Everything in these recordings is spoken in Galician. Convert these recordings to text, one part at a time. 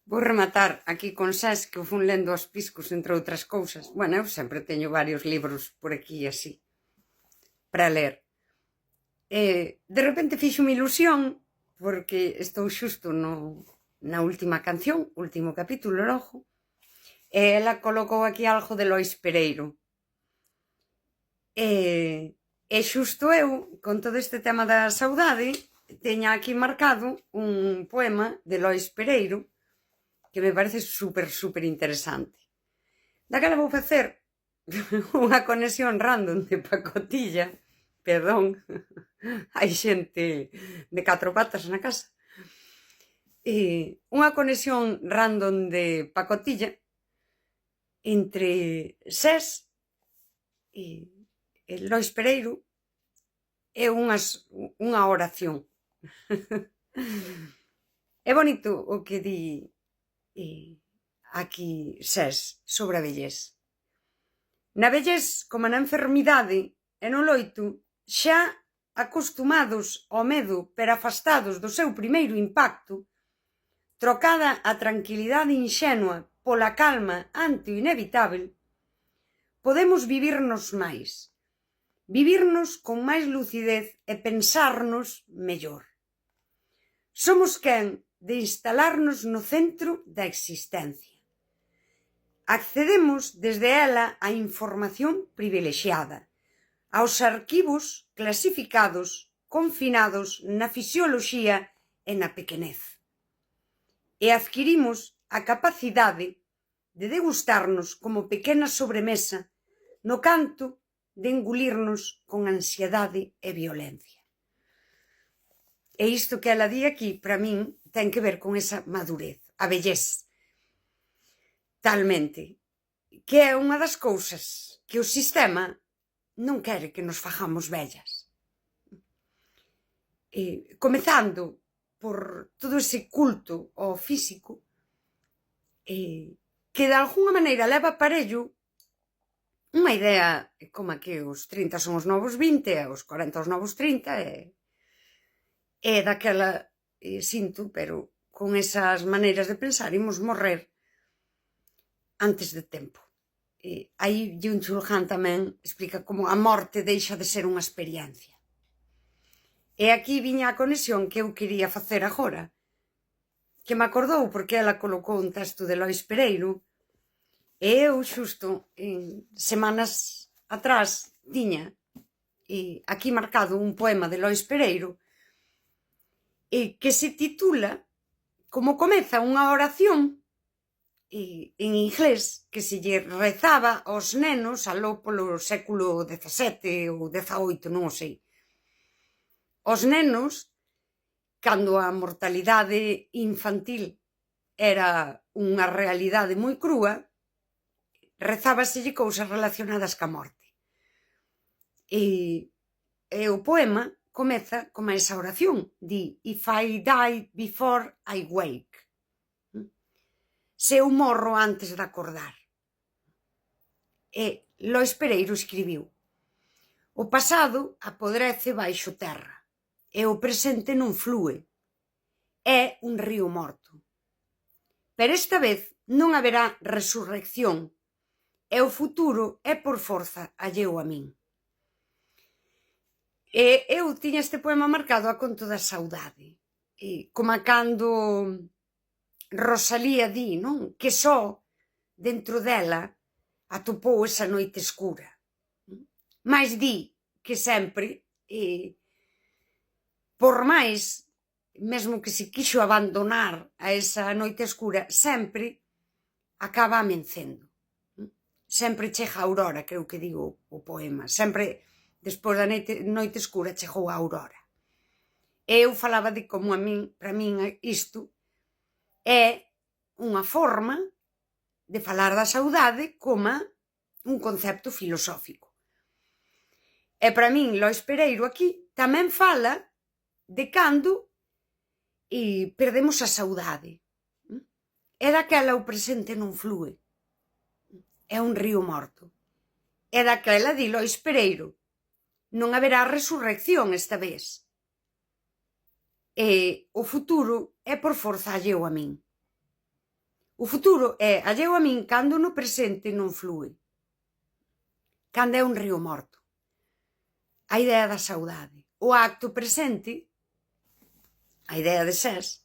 Vou rematar aquí con Sés, que o fun lendo aos piscos, entre outras cousas. Bueno, eu sempre teño varios libros por aquí así, para ler. De repente fixo-me ilusión, porque estou xusto na última canción, último capítulo logo, e ela colocou aquí algo de Lois Pereiro. E xusto eu, con todo este tema da saudade, teña aquí marcado un poema de Lois Pereiro, que me parece super interesante. Daquela vou facer unha conexión random de pacotilla, perdón, hai xente de 4 patas na casa, unha conexión random de pacotilla entre Sés e Lois Pereiro e unha oración. É bonito o que di aquí Sés sobre a vellez. Na vellez, como na enfermidade e no loito, xa acostumados ao medo pero afastados do seu primeiro impacto, trocada a tranquilidade inxenua pola calma ante o inevitável, podemos vivirnos máis, vivirnos con máis lucidez e pensarnos mellor. Somos quen de instalarnos no centro da existencia. Accedemos desde ela á información privilexiada, aos arquivos clasificados, confinados na fisioloxía e na pequenez. E adquirimos a capacidade de degustarnos como pequena sobremesa no canto de engulirnos con ansiedade e violencia. E isto que ela di aquí, para min, ten que ver con esa madurez, a vellez. Talmente, que é unha das cousas que o sistema non quere que nos fagamos vellas. Comezando por todo ese culto ao físico, que de alguna maneira leva aparello unha idea como que os 30 son os novos 20 e os 40 os novos 30 e daquela sinto, pero con esas maneiras de pensar imos morrer antes de tempo. Aí Byung-Chul Han tamén explica como a morte deixa de ser unha experiencia. E aquí viña a conexión que eu quería facer agora, que me acordou porque ela colocou un texto de Lois Pereiro e eu xusto semanas atrás tiña aquí marcado un poema de Lois Pereiro que se titula como comeza unha oración en inglés que se lle rezaba aos nenos aló polo século XVII ou XVIII, non o sei. Os nenos, cando a mortalidade infantil era unha realidade moi crúa, rezábaselle cousas relacionadas ca morte. E o poema comeza como esa oración, di If I die before I wake. Se eu morro antes de acordar. E Lois Pereiro escribiu: o pasado apodrece baixo terra e o presente non flúe. É un río morto. Pero esta vez non haberá resurrección e o futuro é por forza alleo a min. E eu tiña este poema marcado a conto da saudade. Como cando Rosalía di, non? Que só dentro dela atopou esa noite escura. Mais di que sempre, por máis, mesmo que se quixo abandonar a esa noite escura, sempre acaba amencendo. Sempre chega a aurora, creo que digo o poema. Sempre, despois da noite escura, chegou a aurora. E eu falaba de como para min isto é unha forma de falar da saudade como un concepto filosófico. E para min, Lois Pereiro aquí tamén fala de cando perdemos a saudade. É daquela o presente non flúe. É un río morto. É daquela di Lois Pereiro. Non haberá resurrección esta vez. E o futuro é por forza alleo a min. O futuro é alleo a min cando no presente non flúe. Cando é un río morto. A idea da saudade. O acto presente, a idea de ses,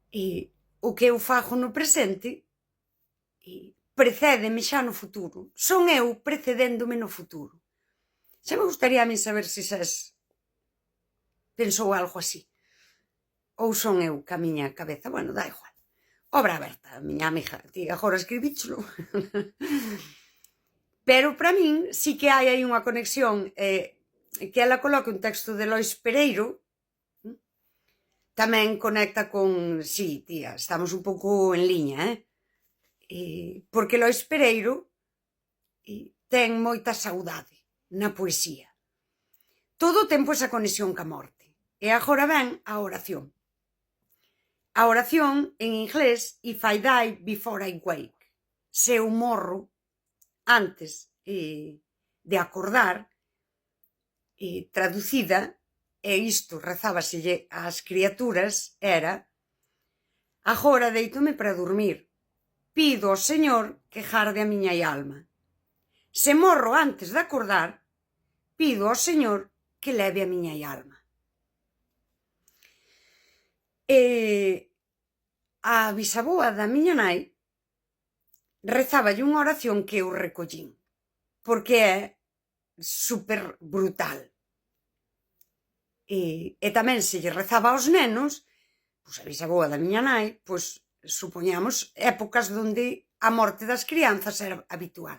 e o que eu fago no presente, precédeme xa no futuro. Son eu precedéndome no futuro. Xa me gustaría a mí saber se ses pensou algo así. Ou son eu ca miña cabeza. Bueno, dá igual. Obra aberta, miña amiga. Ti agora escribíchelo. Pero para min sí que hai aí unha conexión que ela coloca un texto de Lois Pereiro, tamén conecta con... Sí, tía, estamos un pouco en liña, porque Lois Pereiro ten moita saudade na poesía. Todo o tempo esa conexión ca morte. E agora ven a oración. A oración, en inglés, if I die before I wake. Se eu morro antes de acordar, traducida, e isto rezábaselle ás criaturas, era: agora deítome para dormir, pido ao Señor que garde a miña alma. Se morro antes de acordar, pido ao Señor que leve a miña alma. A bisaboa da miña nai rezáballe unha oración que eu recollín, porque é super brutal. E tamén se lle rezaba aos nenos, pois a bisaboa da miña nai, pois supoñamos épocas onde a morte das crianzas era habitual.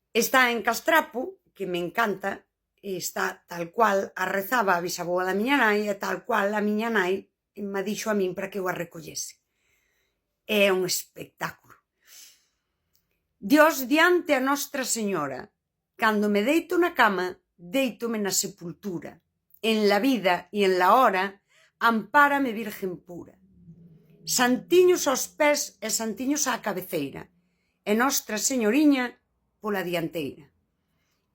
Está en Castrapo, que me encanta, e está tal cual a rezaba a bisaboa da miña nai, e tal cual a miña nai me dixo a min para que eu a recollese. É un espectáculo. Dios diante a Nostra Señora, cando me deito na cama, deítome na sepultura. En la vida e en la hora, ampárame Virgen pura. Santiños aos pés e santiños á cabeceira, e Nostra Señoriña pola dianteira.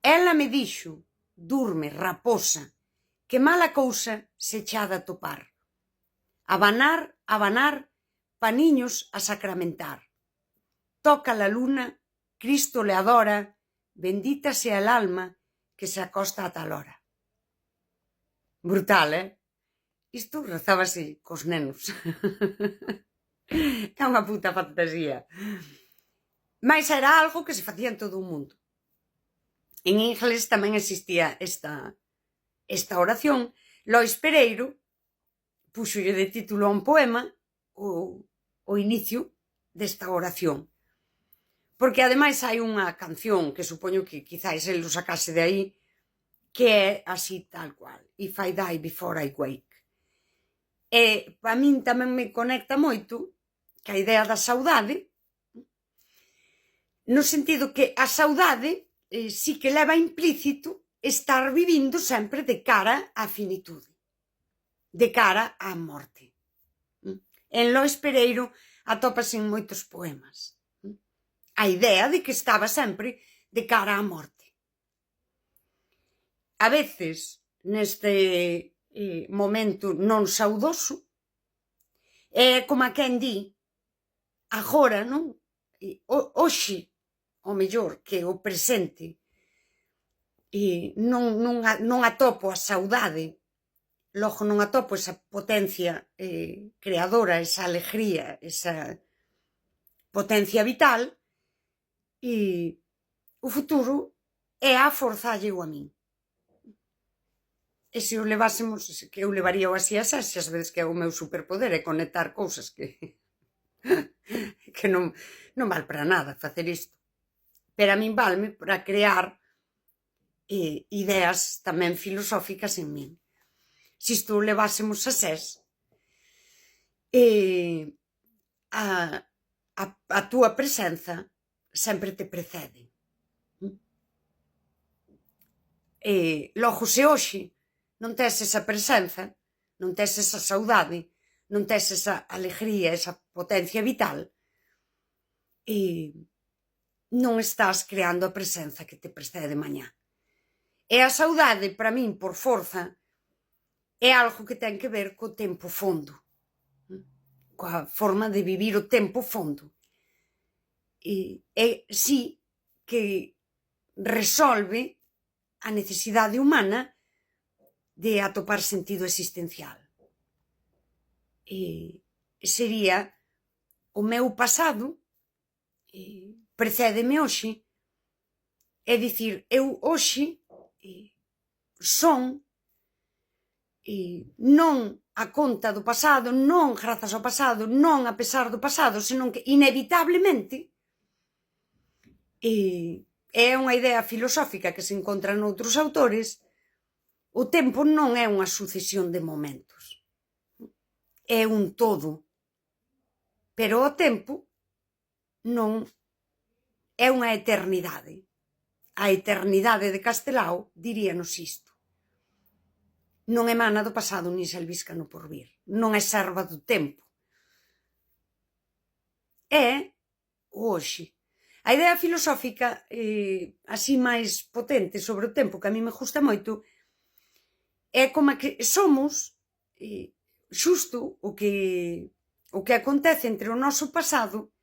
Ela me dixo: durme, raposa, que mala cousa se cha de topar. Abanar, abanar, paniños a sacramentar. Toca la luna, Cristo le adora, bendita sea el alma que se acosta a tal hora. Brutal, Isto rezábase cos nenos. É unha puta fantasía. Mais era algo que se facía en todo o mundo. En inglés tamén existía esta oración. Lois Pereiro puxolle de título a un poema o inicio desta oración. Porque ademais hai unha canción que supoño que quizáis el o sacase de aí, que é así tal cual: If I die before I wake. E para min tamén me conecta moito que a idea da saudade, no sentido que a saudade sí que leva implícito estar vivindo sempre de cara á finitude, de cara á morte. En Lois Pereiro atópase en moitos poemas a idea de que estaba sempre de cara á morte. A veces, neste momento non saudoso, é como a quen di, agora, non? Hoxe, o mellor que o presente, non atopo a saudade, logo non atopo esa potencia creadora, esa alegría, esa potencia vital, e o futuro é a forzalleo a min. E se o levásemos, que eu levaría o así a ser, xa sabedes que é o meu superpoder, é conectar cousas que non val para nada facer isto. Pero a min valme para crear ideas tamén filosóficas en min. Se isto o levásemos a ses, a túa presenza sempre te precede. Logo, se hoxe non tes esa presenza, non tes esa saudade, non tes esa alegría, esa potencia vital, non estás creando a presenza que te precede mañá. E a saudade, para min, por forza, é algo que ten que ver co tempo fondo. coa forma de vivir o tempo fondo. E sí que resolve a necesidade humana de atopar sentido existencial. Sería o meu pasado precédeme hoxe, é dicir, eu hoxe son non a conta do pasado, non grazas ao pasado, non a pesar do pasado, senón que inevitablemente é unha idea filosófica que se encontra noutros autores. O tempo non é unha sucesión de momentos, é un todo, pero o tempo non é unha eternidade. A eternidade de Castelao diríanos isto: non emana do pasado nin se albisca no porvir, non é serva do tempo, é o hoxe. A idea filosófica así máis potente sobre o tempo, que a mí me gusta moito, é como que somos xusto o que acontece entre o noso pasado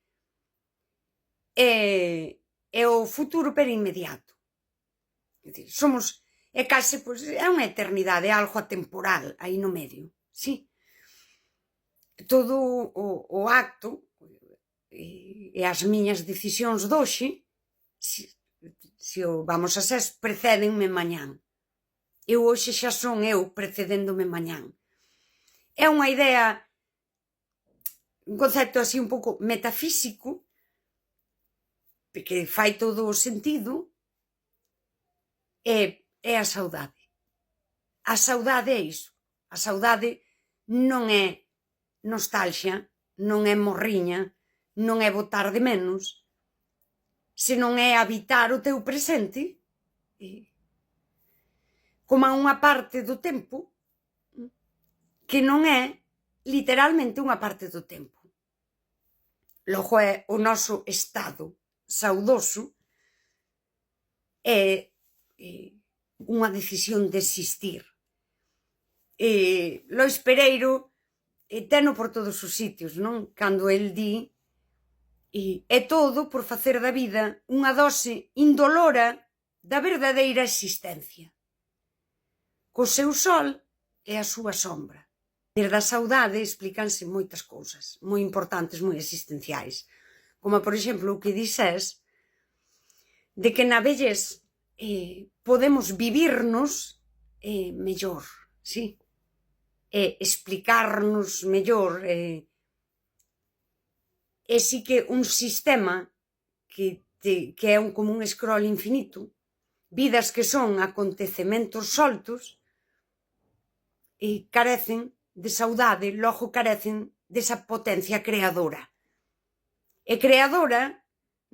e o futuro pero inmediato. É dicir, somos, é case, pois, é unha eternidade, é algo atemporal aí no medio, sí. Todo o acto e as miñas decisións doxe, se o vamos a ser, precédenme mañán. Eu hoxe xa son eu precedéndome mañán. É unha idea, un concepto así un pouco metafísico, que fai todo o sentido, é a saudade. A saudade é iso. A saudade non é nostalgia, non é morriña, non é botar de menos, senón é habitar o teu presente como unha parte do tempo que non é literalmente unha parte do tempo. Logo é o noso estado saudoso, é unha decisión de existir. Lois Pereiro teno por todos os sitios, non? Cando el di é todo por facer da vida unha dose indolora da verdadeira existencia, co seu sol e a súa sombra. Desde a saudade explícanse moitas cousas moi importantes, moi existenciais, como por exemplo o que dices de que na vellez podemos vivirnos mellor, sí? Explicarnos mellor, e si que un sistema que é como un scroll infinito, vidas que son acontecementos soltos e carecen de saudade, logo carecen desa potencia creadora. E creadora,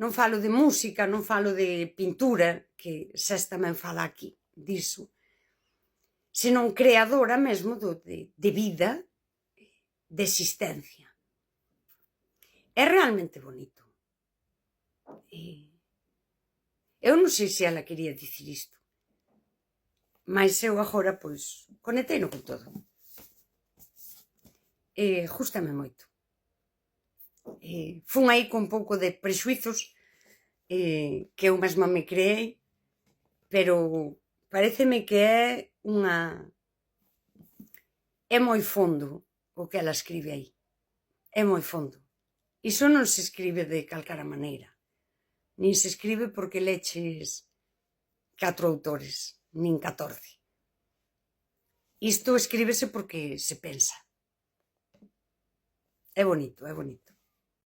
non falo de música, non falo de pintura, que Sés tamén fala aquí diso, senón creadora mesmo de vida, de existencia. É realmente bonito. Eu non sei se ela quería dicir isto, mas eu agora, pois, conecteino con todo. Gústame moito. Fun aí con un pouco de prexuizos que eu mesma me creei, pero paréceme que é moi fondo o que ela escribe aí. É moi fondo. Iso non se escribe de calcara maneira. Nin se escribe porque leches 4 autores, nin 14. Isto escríbese porque se pensa. É bonito, é bonito.